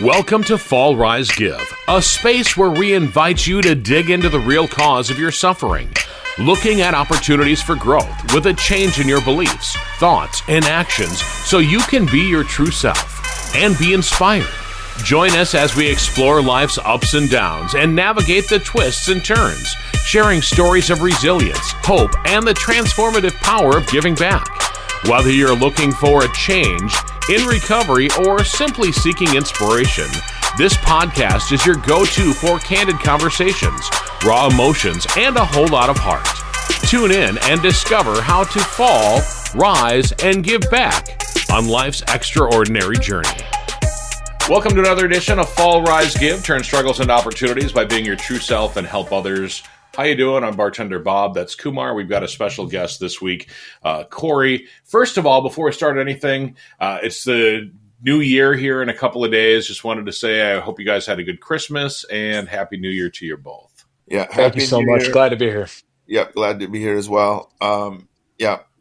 Welcome to Fall Rise Give, a space where we invite you to dig into the real cause of your suffering, looking at opportunities for growth with a change in your beliefs, thoughts, and actions so you can be your true self and be inspired. Join us as we explore life's ups and downs and navigate the twists and turns, sharing stories of resilience, hope, and the transformative power of giving back. Whether you're looking for a change, in recovery, or simply seeking inspiration, this podcast is your go-to for candid conversations, raw emotions, and a whole lot of heart. Tune in and discover how to fall, rise, and give back on life's extraordinary journey. Welcome to another edition of Fall, Rise, Give. Turn struggles into opportunities by being your true self and help others. How you doing? I'm bartender Bob. That's Kumar. We've got a special guest this week, Corey. First of all, before we start anything, it's the new year here in a couple of days. Just wanted to say I hope you guys had a good Christmas and Happy New Year to you both. Yeah, thank you so much. Glad to be here. Yeah, glad to be here as well.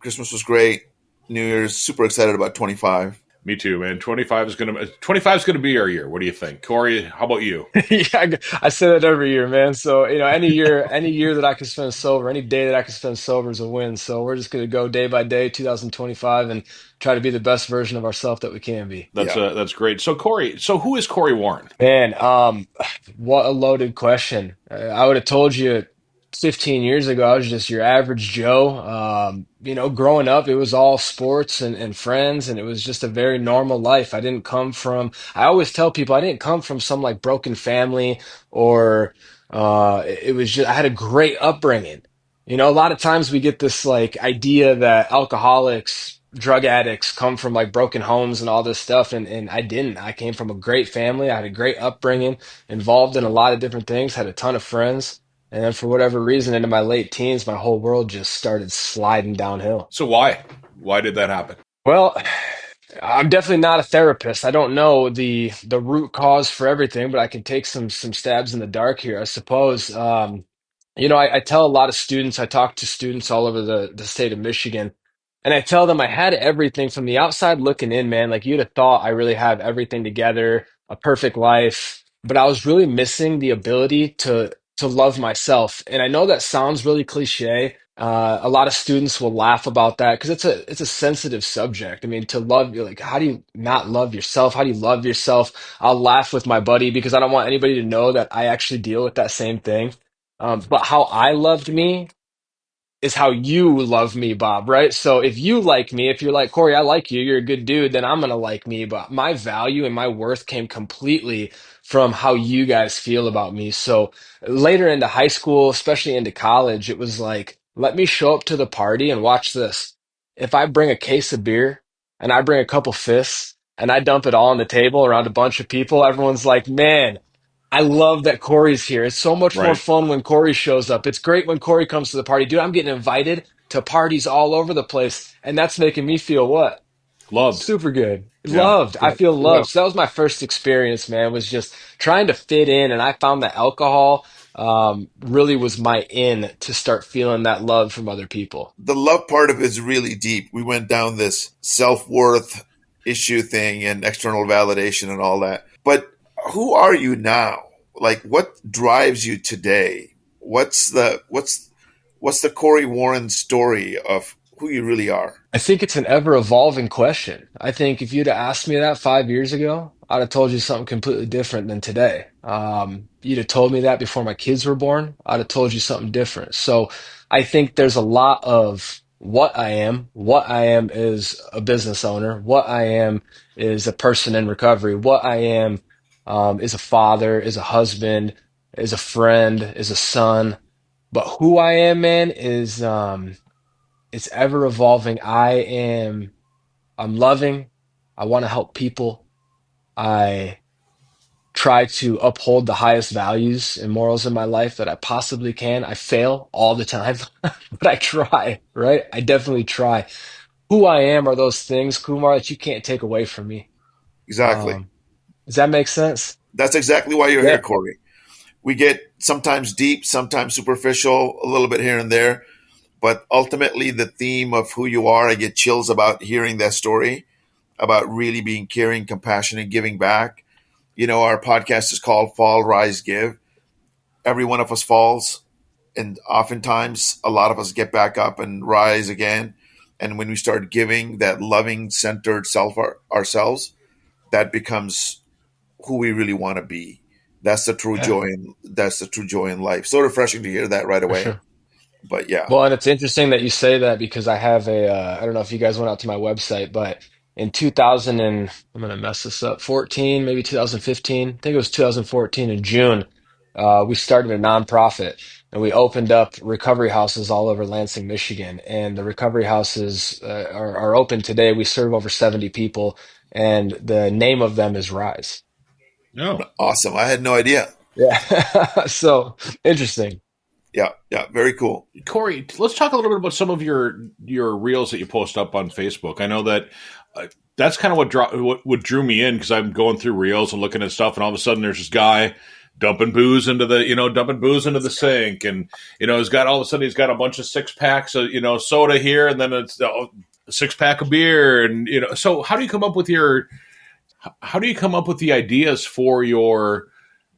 Christmas was great. New Year's, super excited about 25. Me too, man. 25 is gonna be our year. What do you think, Corey? How about you? Yeah, I say that every year, man. So any year that I can spend sober, any day that I can spend sober is a win. So we're just gonna go day by day, 2025, and try to be the best version of ourselves that we can be. That's great. So Corey, who is Corey Warren? Man, what a loaded question. I would have told you 15 years ago, I was just your average Joe. Growing up, it was all sports and friends, and it was just a very normal life. I always tell people I didn't come from some like broken family or it was just, I had a great upbringing. A lot of times we get this like idea that alcoholics, drug addicts come from like broken homes and all this stuff. And I didn't. I came from a great family. I had a great upbringing, involved in a lot of different things, had a ton of friends. And then for whatever reason, into my late teens, my whole world just started sliding downhill. So why? Why did that happen? Well, I'm definitely not a therapist. I don't know the root cause for everything, but I can take some stabs in the dark here, I suppose. I tell a lot of students, I talk to students all over the state of Michigan, and I tell them I had everything from the outside looking in, man. Like you'd have thought I really have everything together, a perfect life, but I was really missing the ability to love myself. And I know that sounds really cliche. A lot of students will laugh about that because it's a sensitive subject. I mean, to love you, like, how do you not love yourself? How do you love yourself? I'll laugh with my buddy because I don't want anybody to know that I actually deal with that same thing. But how I loved me is how you love me, Bob, right? So if you like me, if you're like, Corey, I like you, you're a good dude, then I'm gonna like me. But my value and my worth came completely from how you guys feel about me. So later into high school, especially into college, it was like, let me show up to the party and watch this. If I bring a case of beer and I bring a couple fists and I dump it all on the table around a bunch of people, everyone's like, man, I love that Corey's here. It's so much more fun when Corey shows up. It's great when Corey comes to the party. Dude, I'm getting invited to parties all over the place, and that's making me feel what? Loved. Super good. Loved. I feel loved. So that was my first experience, man, was just trying to fit in, and I found that alcohol really was my in to start feeling that love from other people. The love part of it is really deep. We went down this self-worth issue thing and external validation and all that. But who are you now? Like, what drives you today? What's the Corey Warren story of who you really are? I think it's an ever evolving question. I think if you'd have asked me that 5 years ago, I'd have told you something completely different than today. You'd have told me that before my kids were born, I'd have told you something different. So I think there's a lot of what I am. What I am is a business owner. What I am is a person in recovery. What I am is a father, is a husband, is a friend, is a son. But who I am, man, is it's ever evolving. I'm loving. I want to help people. I try to uphold the highest values and morals in my life that I possibly can. I fail all the time, but I try, right? I definitely try. Who I am are those things, Kumar, that you can't take away from me. Exactly. Does that make sense? That's exactly why you're Yeah. here, Corey. We get sometimes deep, sometimes superficial, a little bit here and there. But ultimately, the theme of who you are, I get chills about hearing that story, about really being caring, compassionate, giving back. Our podcast is called Fall, Rise, Give. Every one of us falls, and oftentimes a lot of us get back up and rise again. And when we start giving that loving, centered self ourselves, that becomes who we really want to be. That's the true Yeah, joy. That's the true joy in life. So refreshing to hear that right for away. sure. But yeah, Well, and it's interesting that you say that because I have I don't know if you guys went out to my website, but in 2000 and I'm gonna mess this up, 14, maybe 2015, I think it was 2014 in June, we started a nonprofit and we opened up recovery houses all over Lansing, Michigan. And the recovery houses are open today. We serve over 70 people, and the name of them is Rise. No. awesome. I had no idea. Yeah. So interesting. Yeah, yeah, very cool. Corey, let's talk a little bit about some of your reels that you post up on Facebook. I know that that's kind of what drew me in, because I'm going through reels and looking at stuff, and all of a sudden there's this guy dumping booze into the sink, and he's got all of a sudden he's got a bunch of 6 packs of soda here, and then it's a 6 pack of beer, and so how do you come up with the ideas for your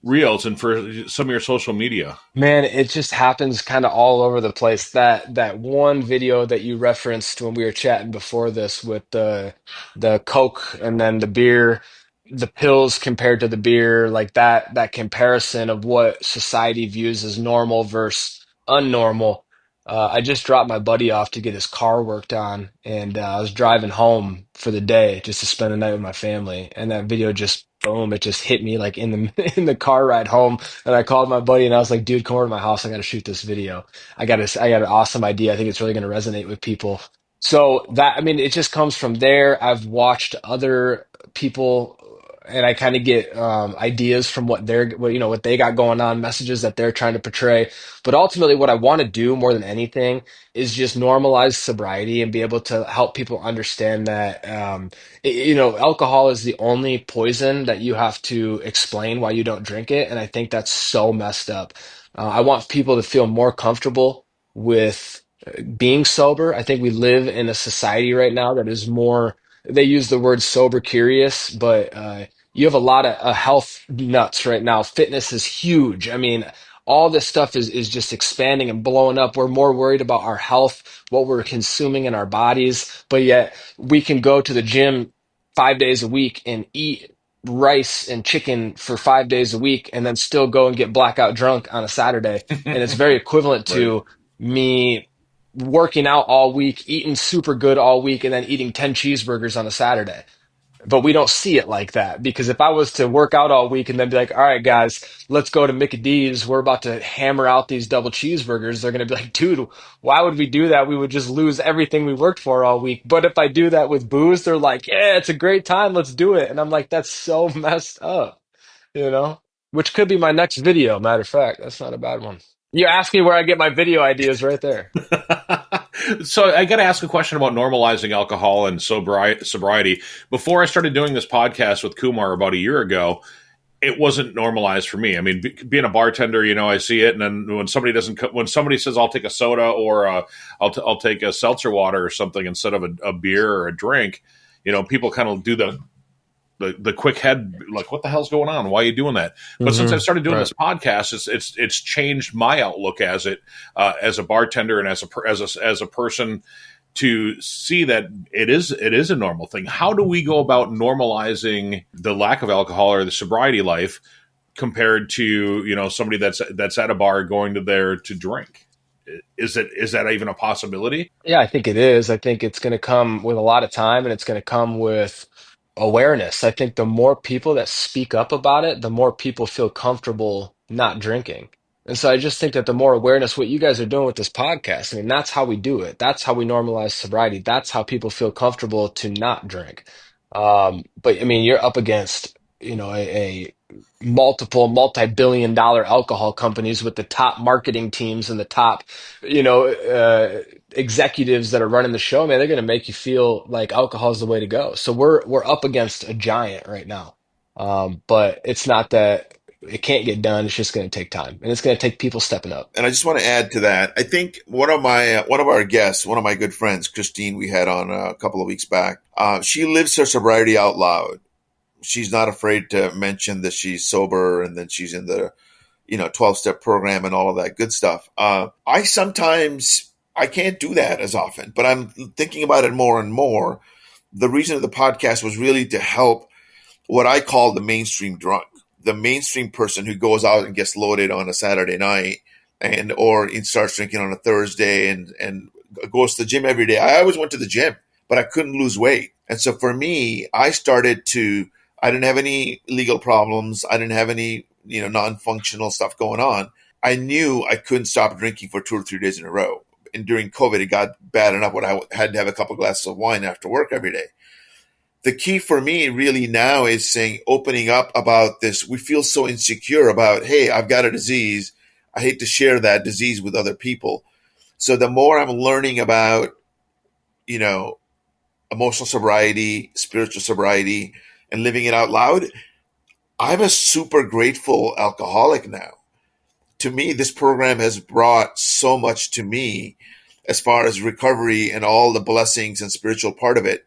reels and for some of your social media? Man, it just happens kind of all over the place. That one video that you referenced when we were chatting before this with the Coke and then the beer, the pills compared to the beer, like that comparison of what society views as normal versus unnormal. I just dropped my buddy off to get his car worked on, and I was driving home for the day just to spend the night with my family. And that video just boom, it just hit me like in the in the car ride home. And I called my buddy and I was like, dude, come over to my house. I got to shoot this video. I got an awesome idea. I think it's really going to resonate with people. So that, I mean, it just comes from there. I've watched other people and I kind of get ideas from what they got going on, messages that they're trying to portray. But ultimately, what I want to do more than anything is just normalize sobriety and be able to help people understand that, alcohol is the only poison that you have to explain why you don't drink it. And I think that's so messed up. I want people to feel more comfortable with being sober. I think we live in a society right now that is more, they use the word sober curious, but you have a lot of health nuts right now. Fitness is huge. I mean, all this stuff is just expanding and blowing up. We're more worried about our health, what we're consuming in our bodies, but yet we can go to the gym 5 days a week and eat rice and chicken for 5 days a week and then still go and get blackout drunk on a Saturday. And it's very equivalent Right. to me working out all week, eating super good all week, and then eating 10 cheeseburgers on a Saturday. But we don't see it like that because if I was to work out all week and then be like, all right, guys, let's go to Mickey D's, we're about to hammer out these double cheeseburgers, they're going to be like, dude, why would we do that? We would just lose everything we worked for all week. But if I do that with booze, they're like, yeah, it's a great time. Let's do it. And I'm like, that's so messed up, you know? Which could be my next video. Matter of fact, that's not a bad one. You ask me where I get my video ideas right there. So I got to ask a question about normalizing alcohol and sobriety. Before I started doing this podcast with Kumar about a year ago, it wasn't normalized for me. I mean, being a bartender, I see it, and then when somebody says I'll take a soda or I'll take a seltzer water or something instead of a beer or a drink, people kind of do the quick head, like, what the hell's going on? Why are you doing that? But since I started doing Right. this podcast, it's changed my outlook as a bartender and as a person to see that it is a normal thing. How do we go about normalizing the lack of alcohol or the sobriety life compared to somebody that's at a bar going to there to drink? Is that even a possibility? Yeah, I think it is. I think it's going to come with a lot of time and it's going to come with awareness. I think the more people that speak up about it, the more people feel comfortable not drinking. And so I just think that the more awareness, what you guys are doing with this podcast, I mean, that's how we do it. That's how we normalize sobriety. That's how people feel comfortable to not drink. But I mean, you're up against, a multiple multi-billion dollar alcohol companies with the top marketing teams and the top, executives that are running the show, man, they're going to make you feel like alcohol is the way to go. So we're up against a giant right now. But it's not that it can't get done. It's just going to take time, and it's going to take people stepping up. And I just want to add to that. I think one of our guests, one of my good friends, Christine, we had on a couple of weeks back. She lives her sobriety out loud. she's not afraid to mention that she's sober and then she's in the 12-step program and all of that good stuff. I can't do that as often, but I'm thinking about it more and more. The reason of the podcast was really to help what I call the mainstream drunk, the mainstream person who goes out and gets loaded on a Saturday night or starts drinking on a Thursday and goes to the gym every day. I always went to the gym, but I couldn't lose weight. And so for me, I didn't have any legal problems. I didn't have any, non-functional stuff going on. I knew I couldn't stop drinking for 2 or 3 days in a row. And during COVID, it got bad enough when I had to have a couple of glasses of wine after work every day. The key for me really now is opening up about this. We feel so insecure about, hey, I've got a disease. I hate to share that disease with other people. So the more I'm learning about, emotional sobriety, spiritual sobriety, and living it out loud, I'm a super grateful alcoholic now. To me, this program has brought so much to me as far as recovery and all the blessings and spiritual part of it.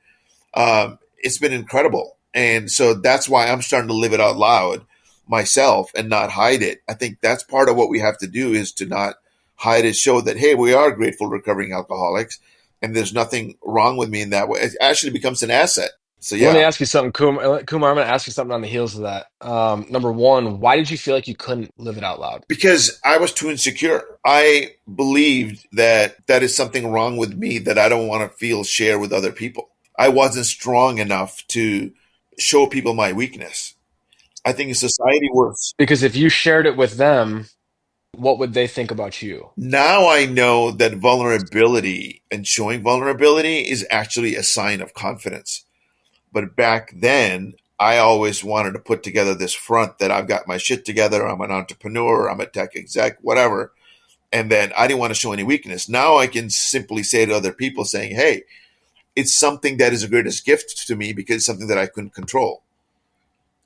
It's been incredible. And so that's why I'm starting to live it out loud myself and not hide it. I think that's part of what we have to do, is to not hide it, show that, hey, we are grateful recovering alcoholics and there's nothing wrong with me in that way. It actually becomes an asset. So yeah. Let me ask you something, Kumar. I'm going to ask you something on the heels of that. Number one, why did you feel like you couldn't live it out loud? Because I was too insecure. I believed that is something wrong with me that I don't want to share with other people. I wasn't strong enough to show people my weakness. I think in society works. Because if you shared it with them, what would they think about you? Now I know that vulnerability and showing vulnerability is actually a sign of confidence. But back then, I always wanted to put together this front that I've got my shit together. I'm an entrepreneur. I'm a tech exec, whatever. And then I didn't want to show any weakness. Now I can simply say to other people saying, hey, it's something that is the greatest gift to me because it's something that I couldn't control.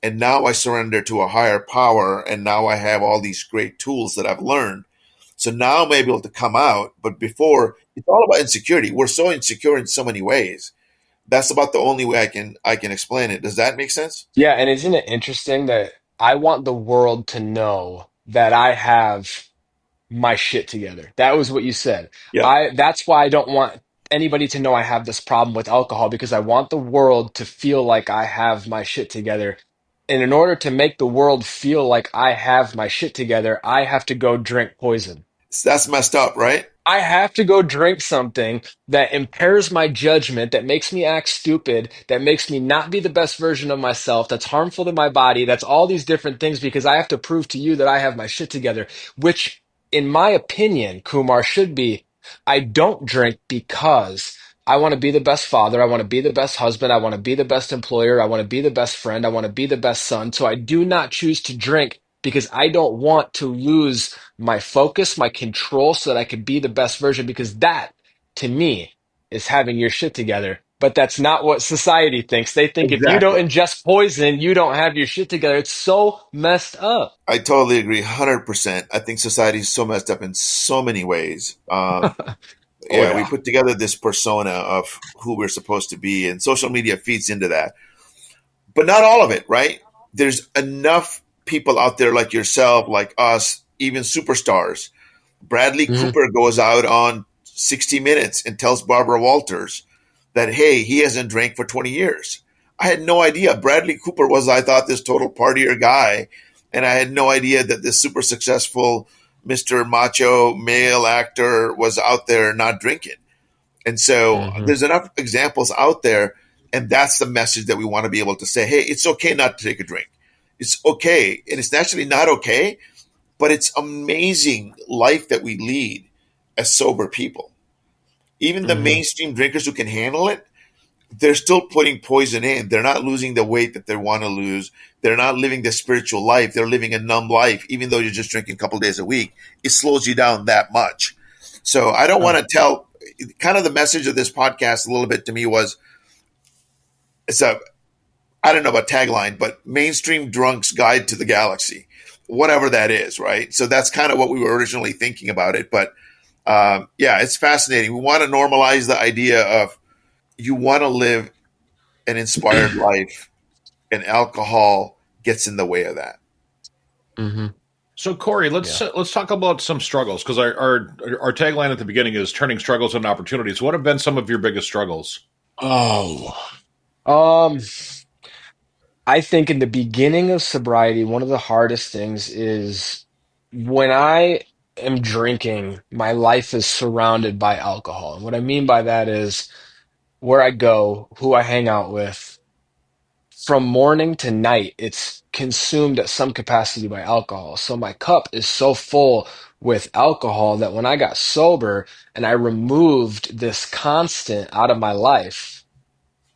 And now I surrender to a higher power. And now I have all these great tools that I've learned. So now I'm able to come out. But before, it's all about insecurity. We're so insecure in so many ways. That's about the only way I can explain it. Does that make sense? Yeah, and isn't it interesting that I want the world to know that I have my shit together? That was what you said. Yeah. That's why I don't want anybody to know I have this problem with alcohol, because I want the world to feel like I have my shit together. And in order to make the world feel like I have my shit together, I have to go drink poison. That's messed up, right? I have to go drink something that impairs my judgment, that makes me act stupid, that makes me not be the best version of myself, that's harmful to my body, that's all these different things, because I have to prove to you that I have my shit together, which, in my opinion, Kumar, should be, I don't drink because I want to be the best father, I want to be the best husband, I want to be the best employer, I want to be the best friend, I want to be the best son. So I do not choose to drink because I don't want to lose my focus, my control, so that I could be the best version, because that, to me, is having your shit together. But that's not what society thinks. They think if you don't Exactly. ingest poison, you don't have your shit together. It's so messed up. I totally agree, 100%. I think society is so messed up in so many ways. Oh, Yeah, we yeah. put together this persona of who we're supposed to be, and social media feeds into that. But not all of it, right? There's enough people out there like yourself, like us, even superstars. Bradley Mhm. Cooper goes out on 60 Minutes and tells Barbara Walters that, hey, he hasn't drank for 20 years. I had no idea. Bradley Cooper was, I thought, this total partier guy. And I had no idea that this super successful Mr. Macho male actor was out there not drinking. And so Mhm. there's enough examples out there. And that's the message that we want to be able to say, hey, it's okay not to take a drink. It's okay. And it's actually not okay, but it's amazing life that we lead as sober people. Even the Mhm. mainstream drinkers who can handle it, they're still putting poison in. They're not losing the weight that they want to lose. They're not living the spiritual life. They're living a numb life, even though you're just drinking a couple days a week. It slows you down that much. So I don't want to tell, kind of the message of this podcast a little bit to me was, it's a, I don't know about tagline, but mainstream drunks guide to the galaxy, whatever that is, right? So that's kind of what we were originally thinking about it. But yeah, it's fascinating. We want to normalize the idea of you want to live an inspired life and alcohol gets in the way of that. Hmm. So Corey, Yeah. let's talk about some struggles because our tagline at the beginning is turning struggles into opportunities. What have been some of your biggest struggles? Oh. Um, I think in the beginning of sobriety, one of the hardest things is when I am drinking, my life is surrounded by alcohol. And what I mean by that is where I go, who I hang out with, from morning to night, it's consumed at some capacity by alcohol. So my cup is so full with alcohol that when I got sober and I removed this constant out of my life,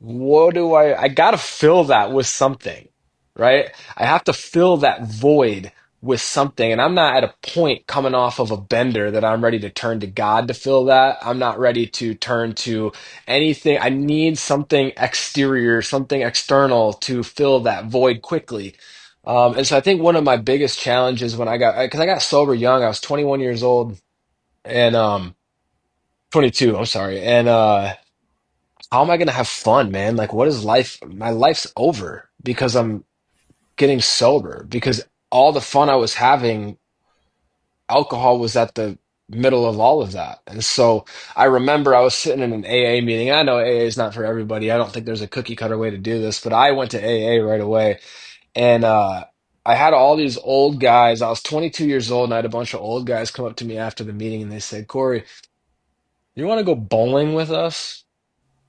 what do I gotta fill that with something, right? I have to fill that void with something. And I'm not at a point coming off of a bender that I'm ready to turn to God to fill that. I'm not ready to turn to anything. I need something exterior, something external to fill that void quickly. And so I think one of my biggest challenges when because I got sober young, I was 21 years old and 22, I'm sorry. And how am I gonna have fun, man? Like, what is life? My life's over because I'm getting sober. Because all the fun I was having, alcohol was at the middle of all of that. And so I remember I was sitting in an AA meeting. I know AA is not for everybody. I don't think there's a cookie cutter way to do this, but I went to AA right away. And I had all these old guys. I was 22 years old, and I had a bunch of old guys come up to me after the meeting, and they said, "Corey, you want to go bowling with us?"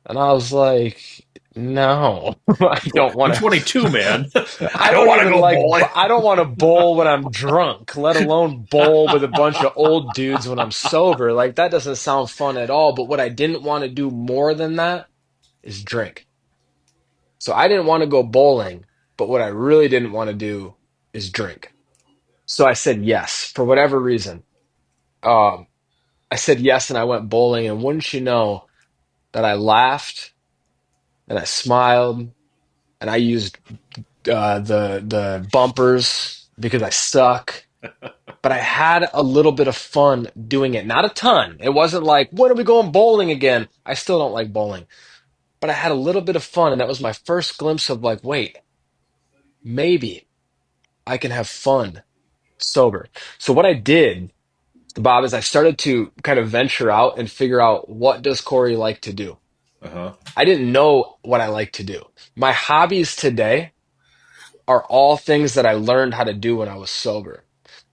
And I was like, no, I don't I'm want 22, man. to. I I don't don't want to even go like, bowling. I don't want to bowl when I'm drunk, let alone bowl with a bunch of old dudes when I'm sober. Like, that doesn't sound fun at all. But what I didn't want to do more than that is drink. So I didn't want to go bowling, but what I really didn't want to do is drink. So I said yes for whatever reason. Um, I said yes and I went bowling. And wouldn't you know that I laughed and I smiled and I used the bumpers because I suck. But I had a little bit of fun doing it. Not a ton. It wasn't like, when are we going bowling again? I still don't like bowling. But I had a little bit of fun, and that was my first glimpse of like, wait, maybe I can have fun sober. So what I did, Bob, is I started to kind of venture out and figure out what does Corey like to do. Uh huh. I didn't know what I like to do. My hobbies today are all things that I learned how to do when I was sober.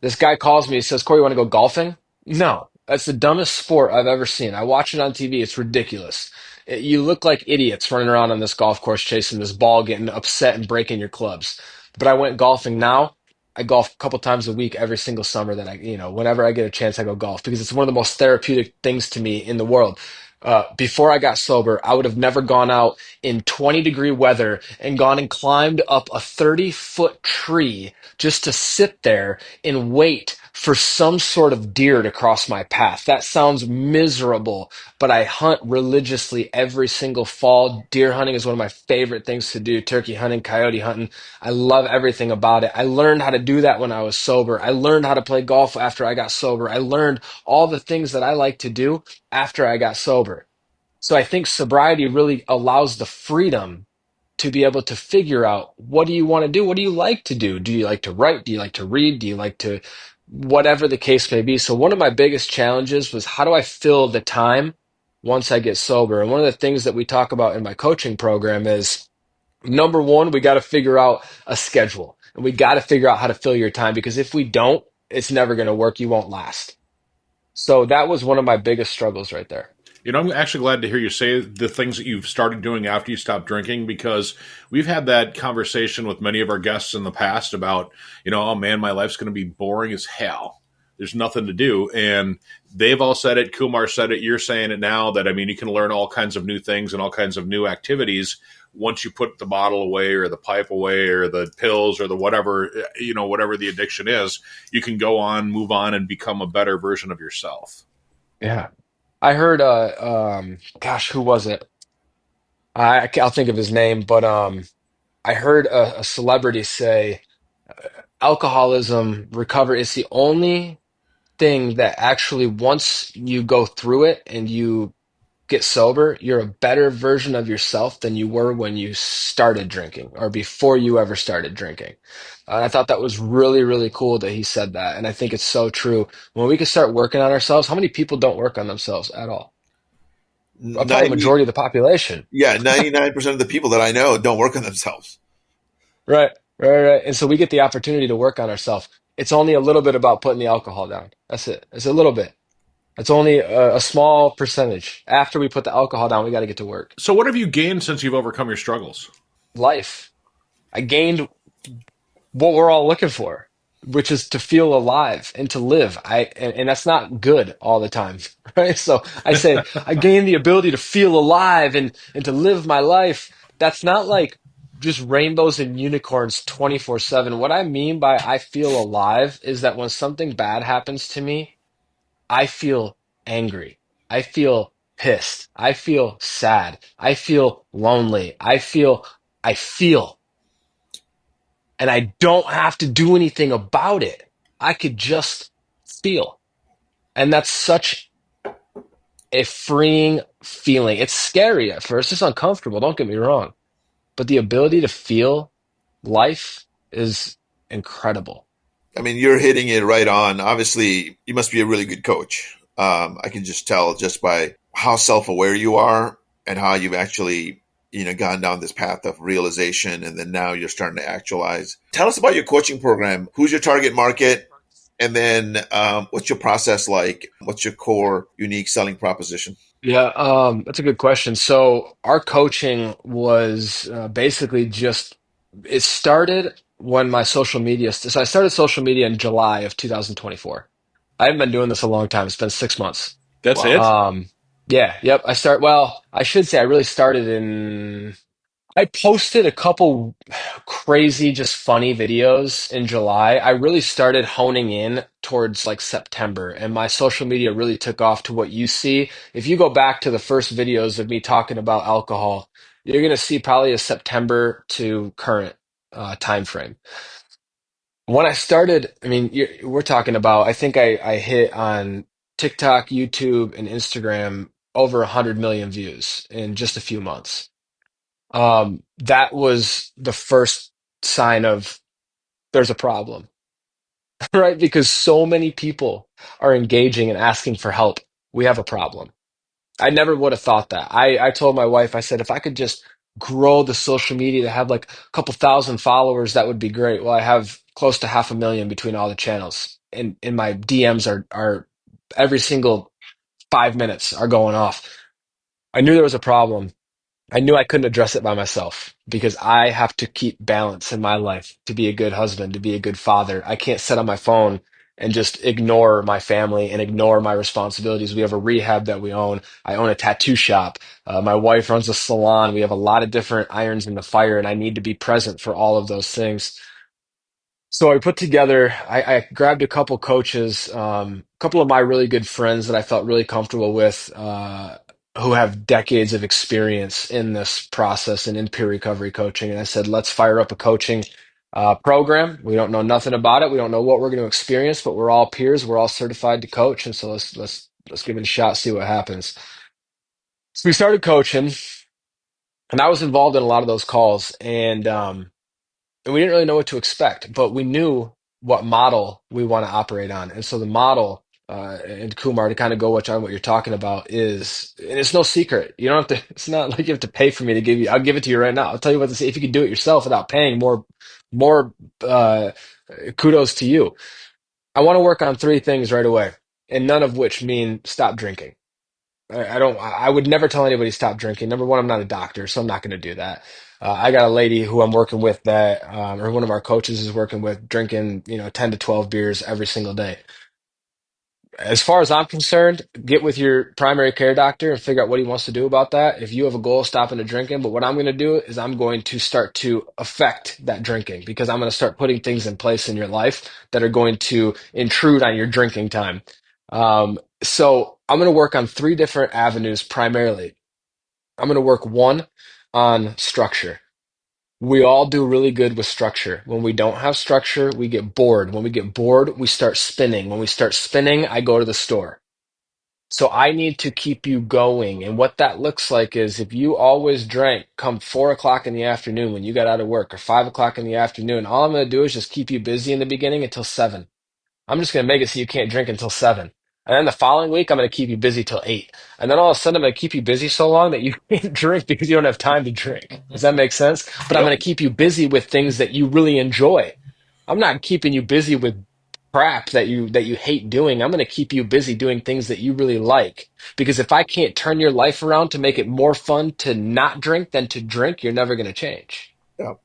This guy calls me, he says, "Corey, you want to go golfing?" No, that's the dumbest sport I've ever seen. I watch it on TV. It's ridiculous. You look like idiots running around on this golf course chasing this ball, getting upset and breaking your clubs. But I went golfing now. I golf a couple times a week every single summer that whenever I get a chance, I go golf because it's one of the most therapeutic things to me in the world. Before I got sober, I would have never gone out in 20-degree weather and gone and climbed up a 30-foot tree just to sit there and wait for some sort of deer to cross my path. That sounds miserable, but I hunt religiously every single fall. Deer hunting is one of my favorite things to do. Turkey hunting, coyote hunting. I love everything about it. I learned how to do that when I was sober. I learned how to play golf after I got sober. I learned all the things that I like to do after I got sober. So I think sobriety really allows the freedom to be able to figure out, what do you want to do? What do you like to do? Do you like to write? Do you like to read? Do you like to, whatever the case may be? So one of my biggest challenges was, how do I fill the time once I get sober? And one of the things that we talk about in my coaching program is, number one, we got to figure out a schedule, and we got to figure out how to fill your time, because if we don't, it's never going to work. You won't last. So that was one of my biggest struggles right there. I'm actually glad to hear you say the things that you've started doing after you stopped drinking because we've had that conversation with many of our guests in the past about, oh man, my life's going to be boring as hell. There's nothing to do. And they've all said it. Kumar said it. You're saying it now that, you can learn all kinds of new things and all kinds of new activities once you put the bottle away or the pipe away or the pills or the whatever, whatever the addiction is, you can go on, move on, and become a better version of yourself. Yeah. I heard, gosh, who was it? I'll think of his name, but I heard a celebrity say alcoholism recovery is the only thing that actually, once you go through it and you get sober, you're a better version of yourself than you were when you started drinking or before you ever started drinking. I thought that was really, really cool that he said that. And I think it's so true. When we can start working on ourselves, how many people don't work on themselves at all? Probably a 90, majority of the population. yeah, 99% of the people that I know don't work on themselves. Right, right. And so we get the opportunity to work on ourselves. It's only a little bit about putting the alcohol down. That's it. It's a little bit. It's only a small percentage. After we put the alcohol down, we got to get to work. So, what have you gained since you've overcome your struggles? Life. I gained what we're all looking for, which is to feel alive and to live. And that's not good all the time, right? So I say I gained the ability to feel alive and to live my life. That's not like just rainbows and unicorns 24/7. What I mean by I feel alive is that when something bad happens to me, I feel angry. I feel pissed. I feel sad. I feel lonely. I feel and I don't have to do anything about it. I could just feel. And that's such a freeing feeling. It's scary at first, it's uncomfortable, don't get me wrong. But the ability to feel life is incredible. I mean, you're hitting it right on. Obviously, you must be a really good coach. I can just tell just by how self-aware you are and how you've actually, gone down this path of realization, and then now you're starting to actualize. Tell us about your coaching program. Who's your target market? And then what's your process like? What's your core unique selling proposition? Yeah, that's a good question. So our coaching was basically just it started when my social media. So I started social media in July of 2024. I haven't been doing this a long time. It's been 6 months. That's Wow. it? Yeah, yep. Well, I should say I really started in I posted a couple crazy, just funny videos in July. I really started honing in towards like September, and my social media really took off to what you see. If you go back to the first videos of me talking about alcohol, you're going to see probably a September to current time frame. When I started, I mean, we're talking about, I think I hit on TikTok, YouTube, and Instagram over 100 million views in just a few months. That was the first sign of there's a problem, right? Because so many people are engaging and asking for help. We have a problem. I never would have thought that. I told my wife, I said, if I could just grow the social media to have like a couple thousand followers, that would be great. Well, I have close to 500,000 between all the channels, and my DMs are every single 5 minutes are going off. I knew there was a problem. I knew I couldn't address it by myself because I have to keep balance in my life to be a good husband, to be a good father. I can't sit on my phone and just ignore my family and ignore my responsibilities. We have a rehab that we own. I own a tattoo shop. My wife runs a salon. We have a lot of different irons in the fire, and I need to be present for all of those things. So I put together, I grabbed a couple coaches, a couple of my really good friends that I felt really comfortable with, who have decades of experience in this process and in peer recovery coaching. And I said, let's fire up a coaching program. We don't know nothing about it. We don't know what we're going to experience, but we're all peers. We're all certified to coach. And so let's give it a shot, see what happens. So we started coaching, and I was involved in a lot of those calls. And we didn't really know what to expect, but we knew what model we want to operate on. And so the model, and Kumar, to kind of go on what you're talking about is, and it's no secret. You don't have to, it's not like you have to pay for me to give you, I'll give it to you right now. I'll tell you what to say. If you could do it yourself without paying more, uh, kudos to you. I want to work on three things right away, and none of which mean stop drinking. I don't. I would never tell anybody to stop drinking. Number one, I'm not a doctor, so I'm not going to do that. I got a lady who I'm working with that, or one of our coaches is working with, drinking, 10 to 12 beers every single day. As far as I'm concerned, get with your primary care doctor and figure out what he wants to do about that. If you have a goal of stopping the drinking, but what I'm going to do is I'm going to start to affect that drinking because I'm going to start putting things in place in your life that are going to intrude on your drinking time. So I'm going to work on three different avenues primarily. I'm going to work one on structure. We all do really good with structure. When we don't have structure, we get bored. When we get bored, we start spinning. When we start spinning, I go to the store. So I need to keep you going. And what that looks like is if you always drank come 4 o'clock in the afternoon when you got out of work or 5 o'clock in the afternoon, all I'm going to do is just keep you busy in the beginning until 7. I'm just going to make it so you can't drink until 7. And then the following week, I'm going to keep you busy till 8. And then all of a sudden, I'm going to keep you busy so long that you can't drink because you don't have time to drink. Does that make sense? But I'm Yep. going to keep you busy with things that you really enjoy. I'm not keeping you busy with crap that you hate doing. I'm going to keep you busy doing things that you really like. Because if I can't turn your life around to make it more fun to not drink than to drink, you're never going to change. Yep.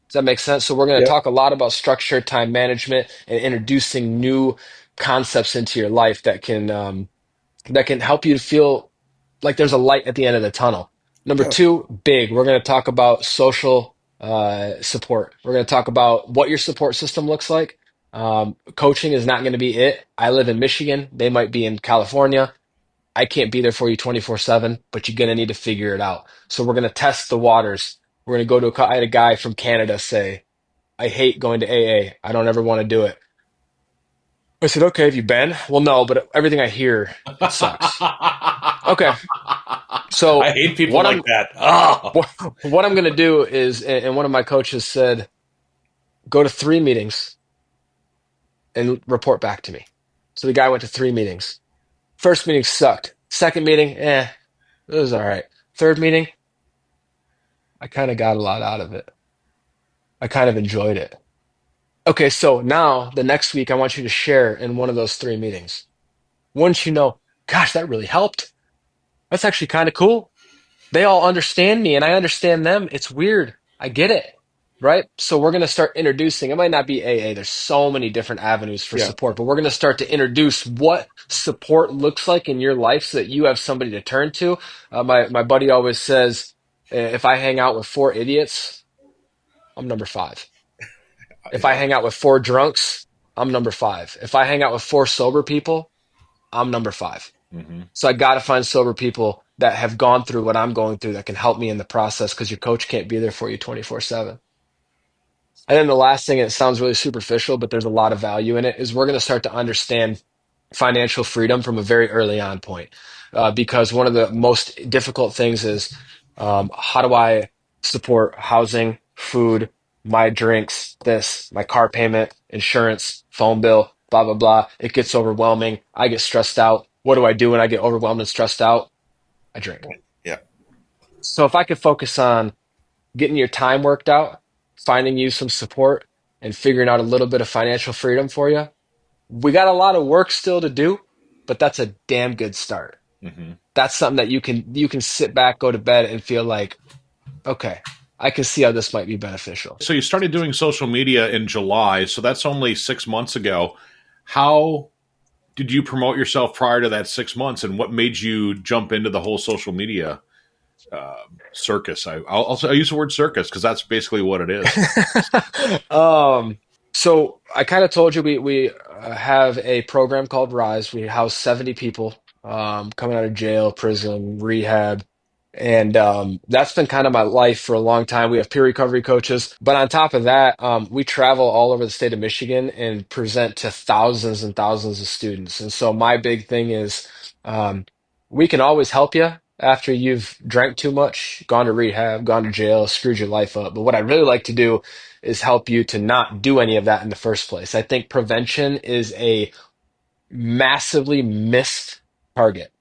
Does that make sense? So we're going to Yep. talk a lot about structure, time management, and introducing new concepts into your life that can help you to feel like there's a light at the end of the tunnel. Number Yep. two, big. We're going to talk about social support. We're going to talk about what your support system looks like. Coaching is not going to be it. I live in Michigan. They might be in California. I can't be there for you 24/7, but you're going to need to figure it out. So we're going to test the waters. We're going to go to I had a guy from Canada say, I hate going to AA. I don't ever want to do it. I said, okay, have you been? Well, no, but everything I hear, it sucks. Okay. I So hate people like that. Oh. what I'm going to do is, and one of my coaches said, go to 3 meetings and report back to me. So the guy went to 3 meetings. First meeting sucked. Second meeting, it was all right. Third meeting, I kind of got a lot out of it. I kind of enjoyed it. Okay, so now the next week, I want you to share in one of those 3 meetings. Once you know, gosh, that really helped. That's actually kind of cool. They all understand me and I understand them. It's weird. I get it. Right? So we're going to start introducing, it might not be AA. There's so many different avenues for Yeah. support, but we're going to start to introduce what support looks like in your life so that you have somebody to turn to. My buddy always says, if I hang out with 4 idiots, I'm number 5. If I Yeah. hang out with 4 drunks, I'm number 5. If I hang out with 4 sober people, I'm number 5. Mm-hmm. So I got to find sober people that have gone through what I'm going through that can help me in the process because your coach can't be there for you 24/7. And then the last thing, it sounds really superficial, but there's a lot of value in it, is we're going to start to understand financial freedom from a very early on point. Because one of the most difficult things is how do I support housing, food, my drinks, this, my car payment, insurance, phone bill, blah, blah, blah. It gets overwhelming. I get stressed out. What do I do when I get overwhelmed and stressed out? I drink. Yeah. So if I could focus on getting your time worked out, finding you some support, and figuring out a little bit of financial freedom for you, we got a lot of work still to do, but that's a damn good start. Mm-hmm. That's something that you can sit back, go to bed, and feel like, okay, I can see how this might be beneficial. So you started doing social media in July, so that's only 6 months ago. How did you promote yourself prior to that 6 months, and what made you jump into the whole social media circus? I'll use the word circus because that's basically what it is. So I kind of told you we have a program called Rise. We house 70 people coming out of jail, prison, rehab. And that's been kind of my life for a long time. We have peer recovery coaches. But on top of that, we travel all over the state of Michigan and present to thousands and thousands of students. And so my big thing is um, we can always help you after you've drank too much, gone to rehab, gone to jail, screwed your life up. But what I really like to do is help you to not do any of that in the first place. I think prevention is a massively missed target.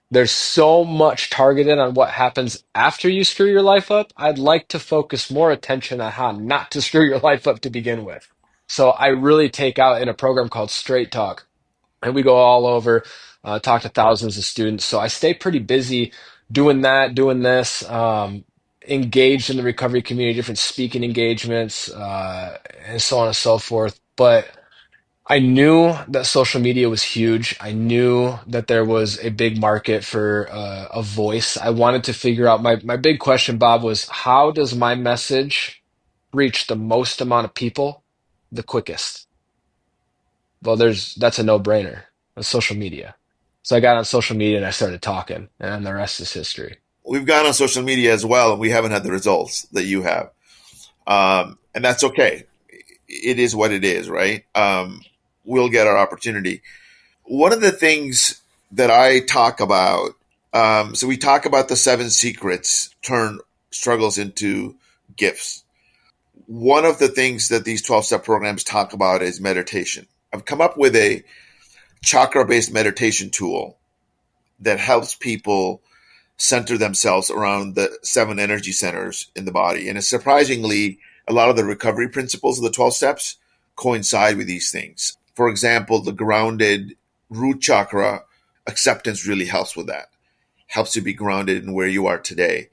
There's so much targeted on what happens after you screw your life up. I'd like to focus more attention on how not to screw your life up to begin with. So I really take out in a program called Straight Talk, and we go all over, talk to thousands of students. So I stay pretty busy doing that, doing this, engaged in the recovery community, different speaking engagements, and so on and so forth. But I knew that social media was huge. I knew that there was a big market for a voice. I wanted to figure out my big question, Bob, was how does my message reach the most amount of people the quickest? Well, that's a no-brainer. That's social media. So I got on social media and I started talking, and the rest is history. We've gone on social media as well, and we haven't had the results that you have. And that's okay. It is what it is, right? We'll get our opportunity. One of the things that I talk about. So we talk about the 7 secrets turn struggles into gifts. One of the things that these 12-step programs talk about is meditation. I've come up with a chakra-based meditation tool that helps people center themselves around the 7 energy centers in the body. And it's surprisingly, a lot of the recovery principles of the 12 steps coincide with these things. For example, the grounded root chakra, acceptance really helps with that. Helps you be grounded in where you are today.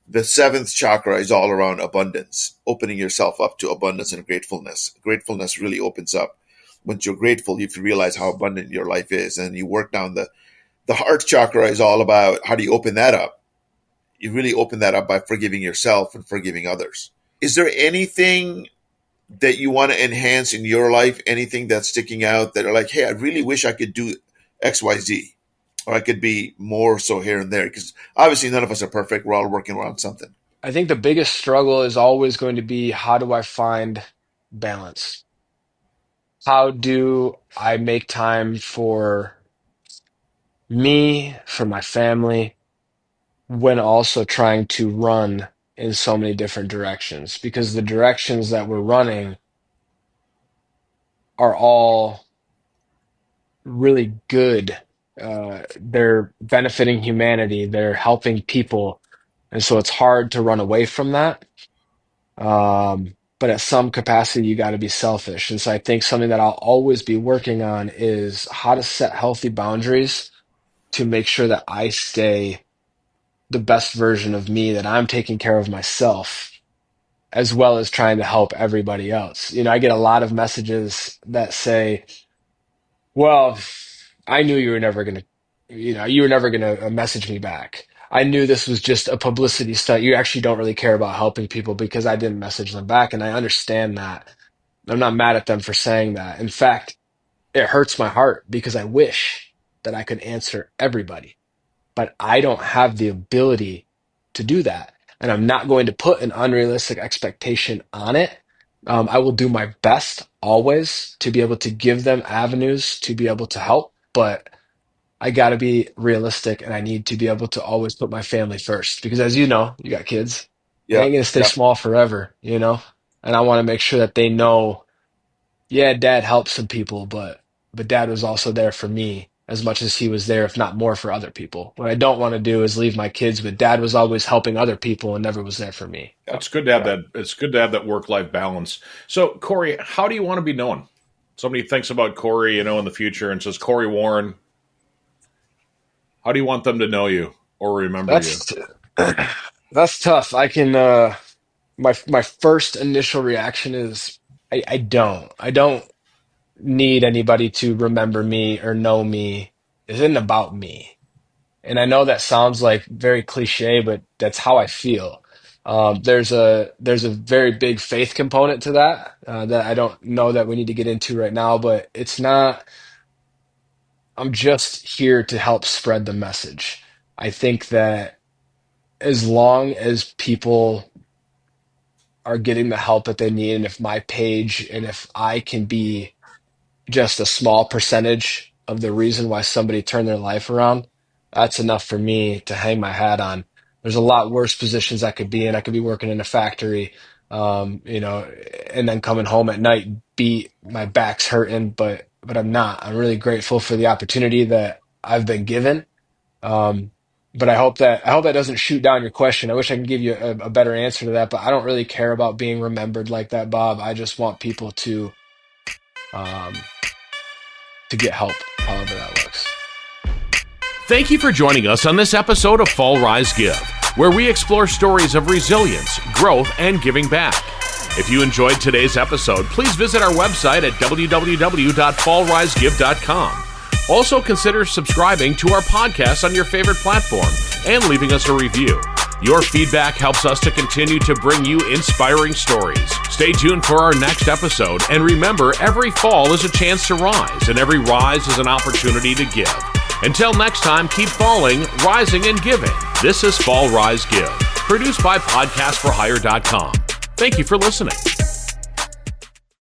The 7th chakra is all around abundance, opening yourself up to abundance and gratefulness. Gratefulness really opens up. Once you're grateful, you realize how abundant your life is, and you work down the heart chakra is all about how do you open that up? You really open that up by forgiving yourself and forgiving others. Is there anything that you want to enhance in your life? Anything that's sticking out that are like, hey, I really wish I could do X, Y, Z, or I could be more so here and there? Because obviously none of us are perfect. We're all working around something. I think the biggest struggle is always going to be, how do I find balance? How do I make time for me, for my family, when also trying to run in so many different directions? Because the directions that we're running are all really good. They're benefiting humanity, they're helping people. And so it's hard to run away from that. But at some capacity, you got to be selfish. And so I think something that I'll always be working on is how to set healthy boundaries to make sure that I stay the best version of me, that I'm taking care of myself, as well as trying to help everybody else. I get a lot of messages that say, well, I knew you were never going to, you were never going to message me back. I knew this was just a publicity stunt. You actually don't really care about helping people because I didn't message them back. And I understand that. I'm not mad at them for saying that. In fact, it hurts my heart because I wish that I could answer everybody, but I don't have the ability to do that. And I'm not going to put an unrealistic expectation on it. I will do my best always to be able to give them avenues to be able to help, but I got to be realistic, and I need to be able to always put my family first because, as you know, you got kids. They Yeah. ain't going to stay Yeah. small forever. And I want to make sure that they know, yeah, dad helped some people, but dad was also there for me as much as he was there, if not more, for other people. What I don't want to do is leave my kids, but dad was always helping other people and never was there for me. Yeah. It's good to have Yeah. that. It's good to have that work-life balance. So, Corey, how do you want to be known? Somebody thinks about Corey, in the future and says, Corey Warren. How do you want them to know you or remember you? That's tough. I can my first initial reaction is I don't need anybody to remember me or know me. It isn't about me. And I know that sounds like very cliche, but that's how I feel. There's a very big faith component to that that I don't know that we need to get into right now, but it's not. I'm just here to help spread the message. I think that as long as people are getting the help that they need, and if my page and if I can be just a small percentage of the reason why somebody turned their life around, that's enough for me to hang my hat on. There's a lot worse positions I could be in. I could be working in a factory, and then coming home at night, beat, my back's hurting, but I'm not. I'm really grateful for the opportunity that I've been given. Um, but I hope that doesn't shoot down your question. I wish I could give you a better answer to that, but I don't really care about being remembered like that, Bob. I just want people um, to get help, however that looks. Thank you for joining us on this episode of Fall Rise Give, where we explore stories of resilience, growth, and giving back. If you enjoyed today's episode, please visit our website at www.fallrisegive.com. Also, consider subscribing to our podcast on your favorite platform and leaving us a review. Your feedback helps us to continue to bring you inspiring stories. Stay tuned for our next episode, and remember, every fall is a chance to rise, and every rise is an opportunity to give. Until next time, keep falling, rising, and giving. This is Fall Rise Give, produced by podcastforhire.com. Thank you for listening.